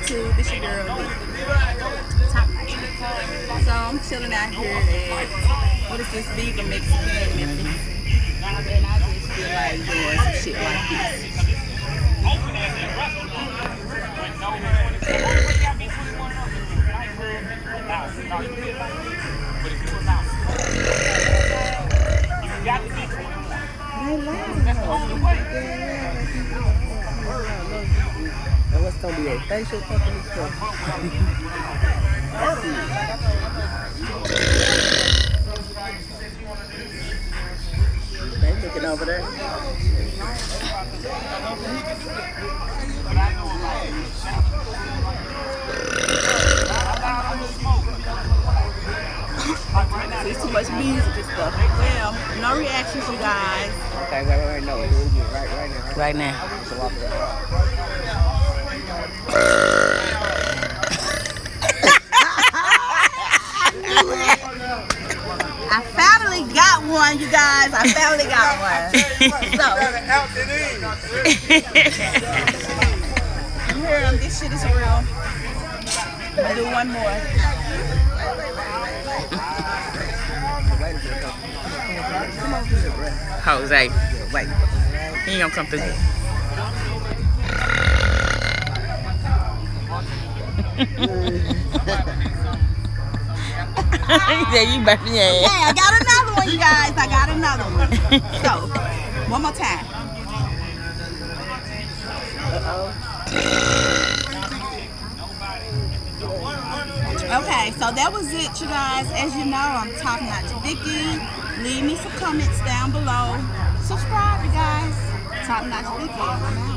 YouTube. It's your girl, Top Notch. So I'm chilling out here at, what is this, Viva Mexican in Memphis. And I just feel like doing some shit like this. And what's gonna be a facial company stuff? That's it. They looking over there. It's too much music and stuff. Well, no reactions, you guys. Okay, right, no. We'll do it right now. Right now. So walk it up. I finally got one, you guys. I finally got one. So, I'm hearing this shit is real. I'll do one more. Jose, wait. He ain't gonna come through. Yeah, you better, yeah. Okay, I got another one, you guys. I got another one. So, one more time. Okay, so that was it, you guys. As you know, I'm Top Notch Vicky. Leave me some comments down below. Subscribe, you guys. Top Notch Vicky.